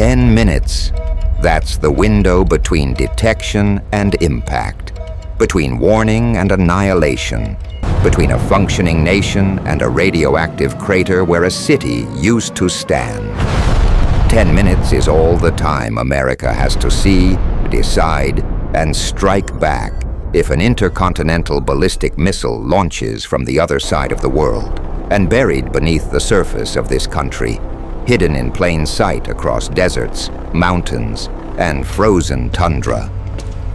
10 minutes. That's the window between detection and impact, between warning and annihilation, between a functioning nation and a radioactive crater where a city used to stand. 10 minutes is all the time America has to see, decide, and strike back if an intercontinental ballistic missile launches from the other side of the world. And buried beneath the surface of this country, hidden in plain sight across deserts, mountains, and frozen tundra,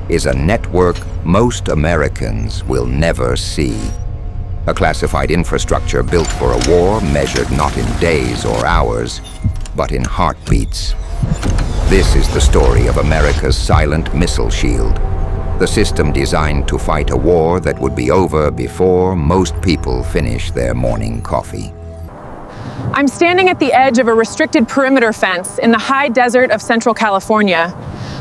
is a network most Americans will never see. A classified infrastructure built for a war measured not in days or hours, but in heartbeats. This is the story of America's silent missile shield, the system designed to fight a war that would be over before most people finish their morning coffee. I'm standing at the edge of a restricted perimeter fence in the high desert of Central California.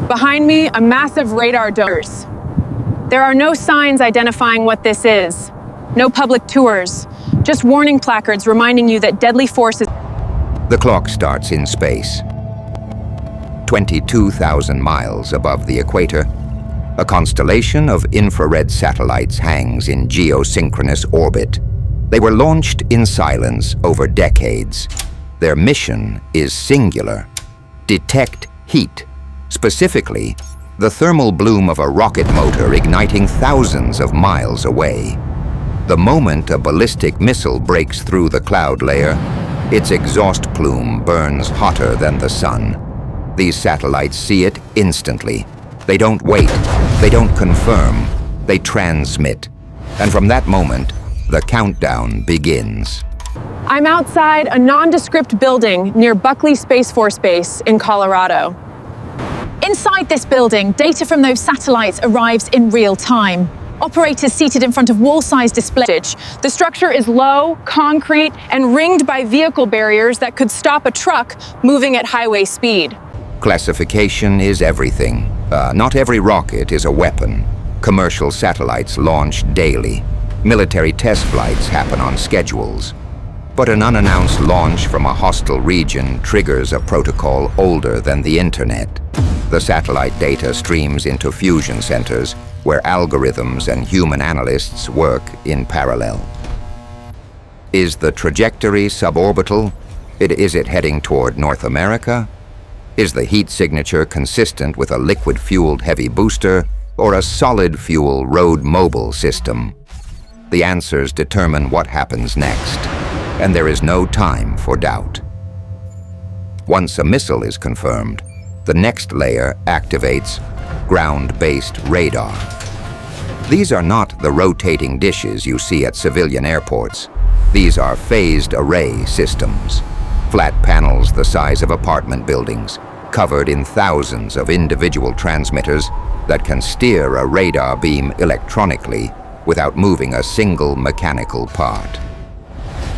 Behind me, a massive radar dome. There are no signs identifying what this is. No public tours, just warning placards reminding you that deadly force is... The clock starts in space. 22,000 miles above the equator, a constellation of infrared satellites hangs in geosynchronous orbit. They were launched in silence over decades. Their mission is singular: detect heat, specifically the thermal bloom of a rocket motor igniting thousands of miles away. The moment a ballistic missile breaks through the cloud layer, its exhaust plume burns hotter than the sun. These satellites see it instantly. They don't wait, they don't confirm, they transmit. And from that moment, the countdown begins. I'm outside a nondescript building near Buckley Space Force Base in Colorado. Inside this building, data from those satellites arrives in real time. Operators seated in front of wall-sized displays. The structure is low, concrete, and ringed by vehicle barriers that could stop a truck moving at highway speed. Classification is everything. Not every rocket is a weapon. Commercial satellites launch daily. Military test flights happen on schedules. But an unannounced launch from a hostile region triggers a protocol older than the internet. The satellite data streams into fusion centers where algorithms and human analysts work in parallel. Is the trajectory suborbital? Is it heading toward North America? Is the heat signature consistent with a liquid-fueled heavy booster or a solid-fuel road mobile system? The answers determine what happens next, and there is no time for doubt. Once a missile is confirmed, the next layer activates ground-based radar. These are not the rotating dishes you see at civilian airports. These are phased array systems. Flat panels the size of apartment buildings, covered in thousands of individual transmitters that can steer a radar beam electronically without moving a single mechanical part.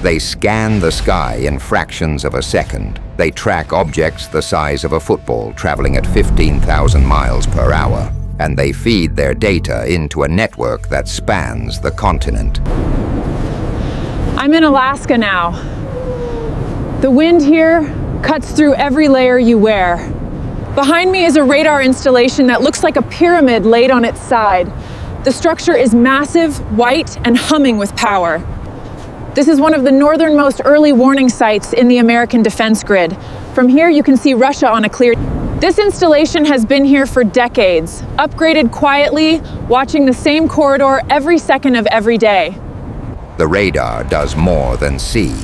They scan the sky in fractions of a second. They track objects the size of a football traveling at 15,000 miles per hour, and they feed their data into a network that spans the continent. I'm in Alaska now. The wind here cuts through every layer you wear. Behind me is a radar installation that looks like a pyramid laid on its side. The structure is massive, white, and humming with power. This is one of the northernmost early warning sites in the American defense grid. From here, you can see Russia on a clear... This installation has been here for decades, upgraded quietly, watching the same corridor every second of every day. The radar does more than see.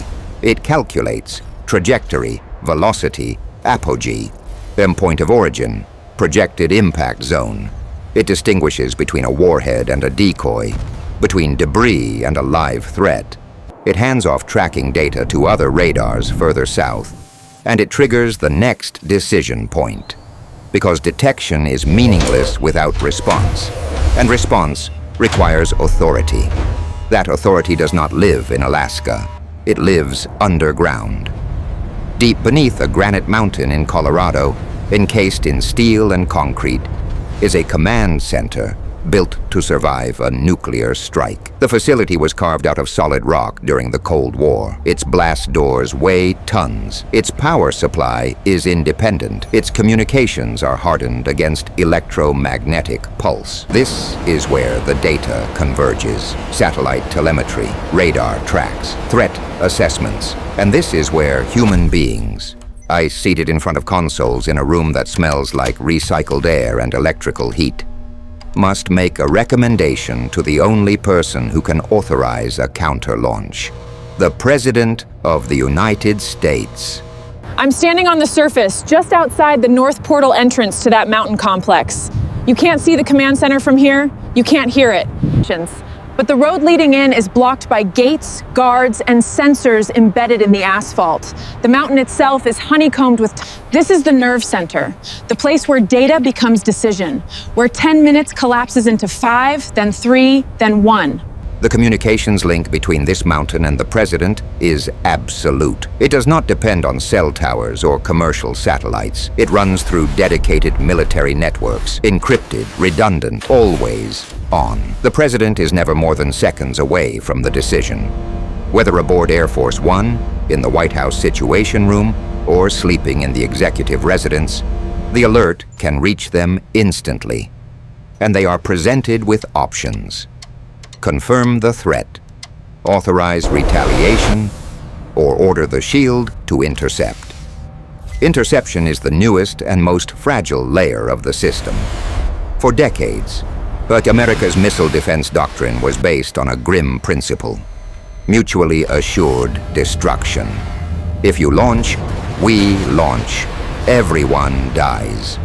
It calculates trajectory, velocity, apogee, then point of origin, projected impact zone. It distinguishes between a warhead and a decoy, between debris and a live threat. It hands off tracking data to other radars further south, and it triggers the next decision point. Because detection is meaningless without response, and response requires authority. That authority does not live in Alaska. It lives underground. Deep beneath a granite mountain in Colorado, encased in steel and concrete, is a command center built to survive a nuclear strike. The facility was carved out of solid rock during the Cold War. Its blast doors weigh tons. Its power supply is independent. Its communications are hardened against electromagnetic pulse. This is where the data converges. Satellite telemetry, radar tracks, threat assessments. And this is where human beings, I seated in front of consoles in a room that smells like recycled air and electrical heat, must make a recommendation to the only person who can authorize a counter-launch: the President of the United States. I'm standing on the surface just outside the north portal entrance to that mountain complex. You can't see the command center from here. You can't hear it. But the road leading in is blocked by gates, guards, and sensors embedded in the asphalt. The mountain itself is honeycombed with... This is the nerve center, the place where data becomes decision, where 10 minutes collapses into 5, then 3, then 1. The communications link between this mountain and the President is absolute. It does not depend on cell towers or commercial satellites. It runs through dedicated military networks, encrypted, redundant, always on. The President is never more than seconds away from the decision. Whether aboard Air Force One, in the White House Situation Room, or sleeping in the executive residence, the alert can reach them instantly. And they are presented with options: confirm the threat, authorize retaliation, or order the shield to intercept. Interception is the newest and most fragile layer of the system. For decades, America's missile defense doctrine was based on a grim principle: mutually assured destruction. If you launch, we launch. Everyone dies.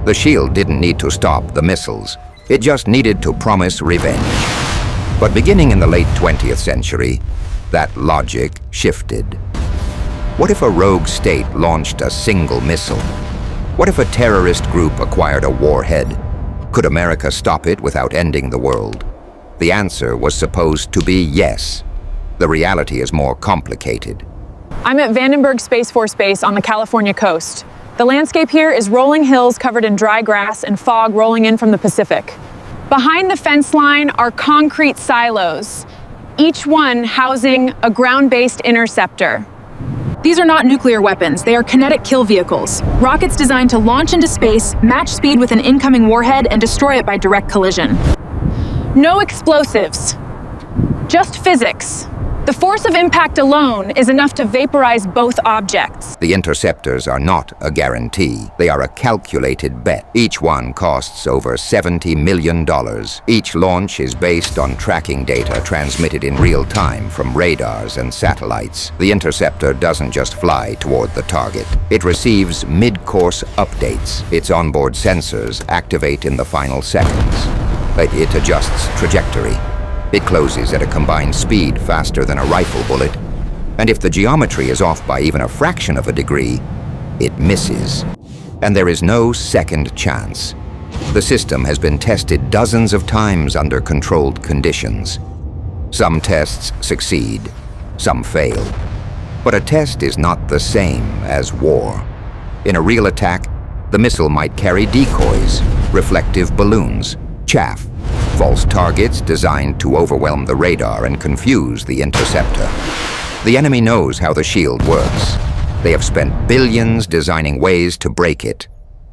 The shield didn't need to stop the missiles. It just needed to promise revenge. But beginning in the late 20th century, that logic shifted. What if a rogue state launched a single missile? What if a terrorist group acquired a warhead? Could America stop it without ending the world? The answer was supposed to be yes. The reality is more complicated. I'm at Vandenberg Space Force Base on the California coast. The landscape here is rolling hills covered in dry grass and fog rolling in from the Pacific. Behind the fence line are concrete silos, each one housing a ground-based interceptor. These are not nuclear weapons, they are kinetic kill vehicles. Rockets designed to launch into space, match speed with an incoming warhead, and destroy it by direct collision. No explosives, just physics. The force of impact alone is enough to vaporize both objects. The interceptors are not a guarantee. They are a calculated bet. Each one costs over $70 million. Each launch is based on tracking data transmitted in real time from radars and satellites. The interceptor doesn't just fly toward the target. It receives mid-course updates. Its onboard sensors activate in the final seconds. It adjusts trajectory. It closes at a combined speed faster than a rifle bullet, and if the geometry is off by even a fraction of a degree, it misses. And there is no second chance. The system has been tested dozens of times under controlled conditions. Some tests succeed, some fail. But a test is not the same as war. In a real attack, the missile might carry decoys, reflective balloons, chaff, false targets designed to overwhelm the radar and confuse the interceptor. The enemy knows how the shield works. They have spent billions designing ways to break it.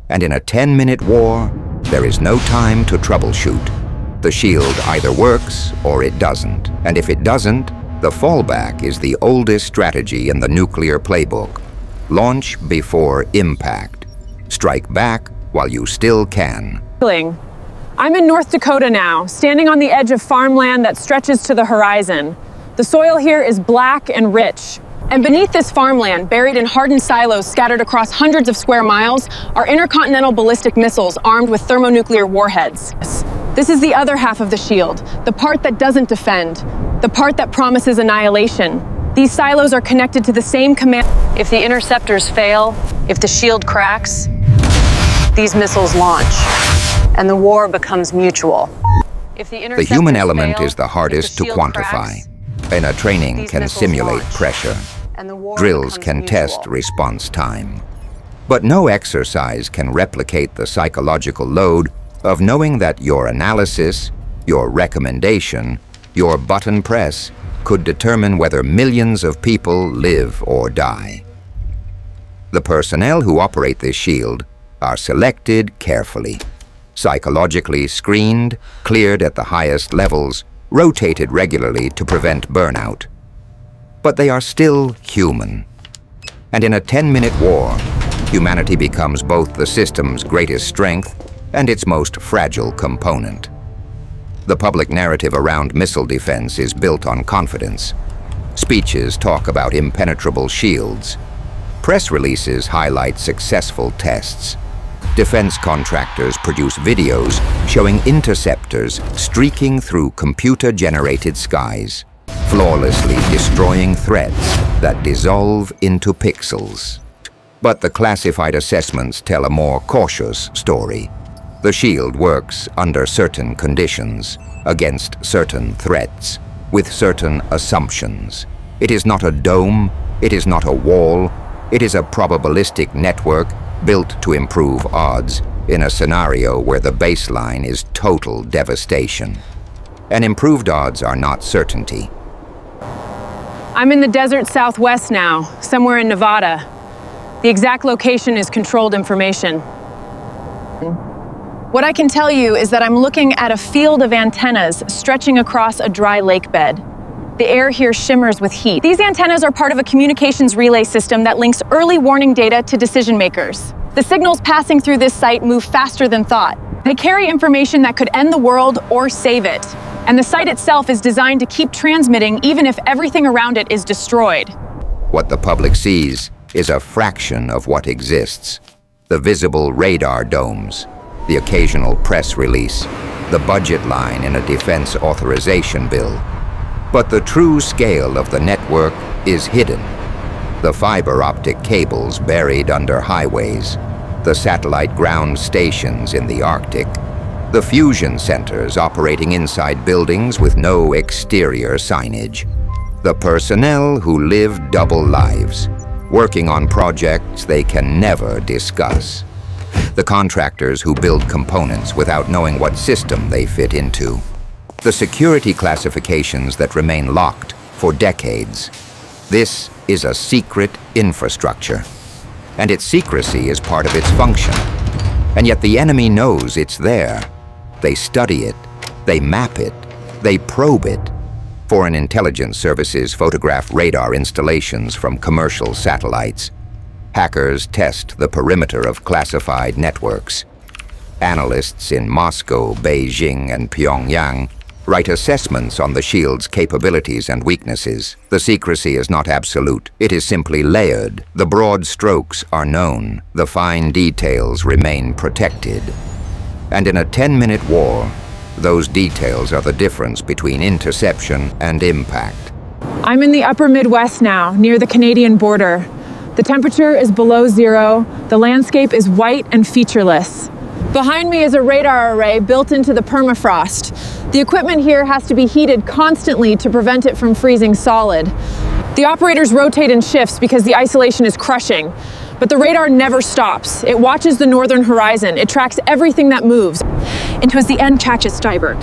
And in a 10-minute war, there is no time to troubleshoot. The shield either works or it doesn't. And if it doesn't, the fallback is the oldest strategy in the nuclear playbook. Launch before impact. Strike back while you still can. I'm in North Dakota now, standing on the edge of farmland that stretches to the horizon. The soil here is black and rich. And beneath this farmland, buried in hardened silos scattered across hundreds of square miles, are intercontinental ballistic missiles armed with thermonuclear warheads. This is the other half of the shield, the part that doesn't defend, the part that promises annihilation. These silos are connected to the same command. If the interceptors fail, if the shield cracks, these missiles launch, and the war becomes mutual. If the human element is the hardest to quantify. And a training can simulate pressure. Drills can test response time. But no exercise can replicate the psychological load of knowing that your analysis, your recommendation, your button press could determine whether millions of people live or die. The personnel who operate this shield are selected carefully, psychologically screened, cleared at the highest levels, rotated regularly to prevent burnout. But they are still human. And in a 10-minute war, humanity becomes both the system's greatest strength and its most fragile component. The public narrative around missile defense is built on confidence. Speeches talk about impenetrable shields. Press releases highlight successful tests. Defense contractors produce videos showing interceptors streaking through computer-generated skies, flawlessly destroying threats that dissolve into pixels. But the classified assessments tell a more cautious story. The shield works under certain conditions, against certain threats, with certain assumptions. It is not a dome, it is not a wall, it is a probabilistic network built to improve odds in a scenario where the baseline is total devastation. And improved odds are not certainty. I'm in the desert southwest now, somewhere in Nevada. The exact location is controlled information. What I can tell you is that I'm looking at a field of antennas stretching across a dry lake bed. The air here shimmers with heat. These antennas are part of a communications relay system that links early warning data to decision makers. The signals passing through this site move faster than thought. They carry information that could end the world or save it. And the site itself is designed to keep transmitting even if everything around it is destroyed. What the public sees is a fraction of what exists. The visible radar domes, the occasional press release, the budget line in a defense authorization bill. But the true scale of the network is hidden. The fiber optic cables buried under highways, the satellite ground stations in the Arctic, the fusion centers operating inside buildings with no exterior signage, the personnel who live double lives, working on projects they can never discuss, the contractors who build components without knowing what system they fit into, the security classifications that remain locked for decades. This is a secret infrastructure, and its secrecy is part of its function. And yet the enemy knows it's there. They study it, they map it, they probe it. Foreign intelligence services photograph radar installations from commercial satellites. Hackers test the perimeter of classified networks. Analysts in Moscow, Beijing, and Pyongyang write assessments on the shield's capabilities and weaknesses. The secrecy is not absolute. It is simply layered. The broad strokes are known. The fine details remain protected. And in a 10-minute war, those details are the difference between interception and impact. I'm in the upper Midwest now, near the Canadian border. The temperature is below zero. The landscape is white and featureless. Behind me is a radar array built into the permafrost. The equipment here has to be heated constantly to prevent it from freezing solid. The operators rotate in shifts because the isolation is crushing. But the radar never stops. It watches the northern horizon. It tracks everything that moves. Into the Endschachesteibert.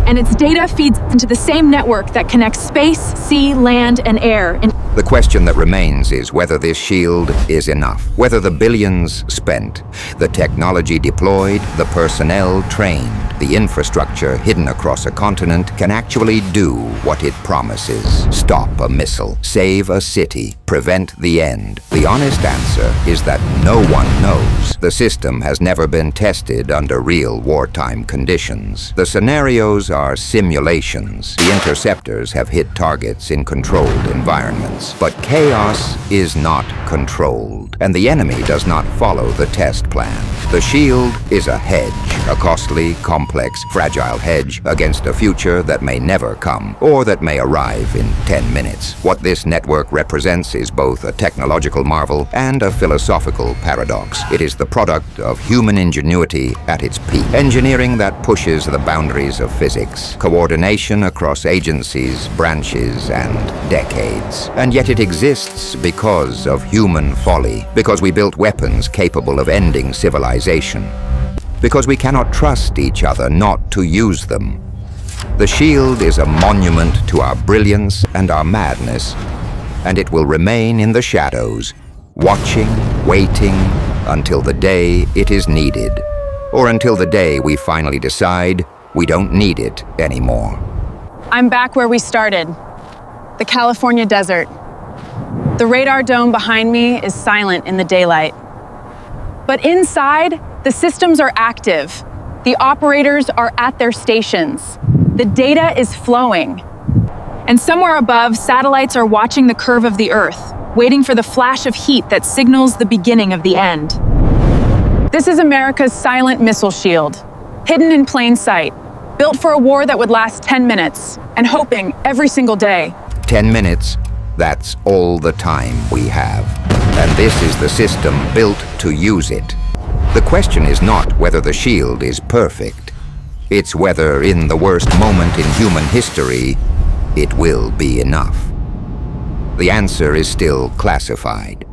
And its data feeds into the same network that connects space, sea, land, and air. The question that remains is whether this shield is enough, whether the billions spent, the technology deployed, the personnel trained, the infrastructure hidden across a continent can actually do what it promises. Stop a missile, save a city, prevent the end. The honest answer is that no one knows. The system has never been tested under real wartime conditions. The scenarios are simulations. The interceptors have hit targets in controlled environments. But chaos is not controlled, and the enemy does not follow the test plan. The shield is a hedge, a costly, complex, fragile hedge against a future that may never come, or that may arrive in 10 minutes. What this network represents is both a technological marvel and a philosophical paradox. It is the product of human ingenuity at its peak. Engineering that pushes the boundaries of physics, coordination across agencies, branches, and decades. And yet it exists because of human folly, because we built weapons capable of ending civilization. because we cannot trust each other not to use them. The shield is a monument to our brilliance and our madness, and it will remain in the shadows, watching, waiting, until the day it is needed, or until the day we finally decide we don't need it anymore. I'm back where we started, the California desert. The radar dome behind me is silent in the daylight. But inside, the systems are active. The operators are at their stations. The data is flowing. And somewhere above, satellites are watching the curve of the Earth, waiting for the flash of heat that signals the beginning of the end. This is America's silent missile shield, hidden in plain sight, built for a war that would last 10 minutes, and hoping every single day. 10 minutes, that's all the time we have. And this is the system built to use it. The question is not whether the shield is perfect. It's whether, in the worst moment in human history, it will be enough. The answer is still classified.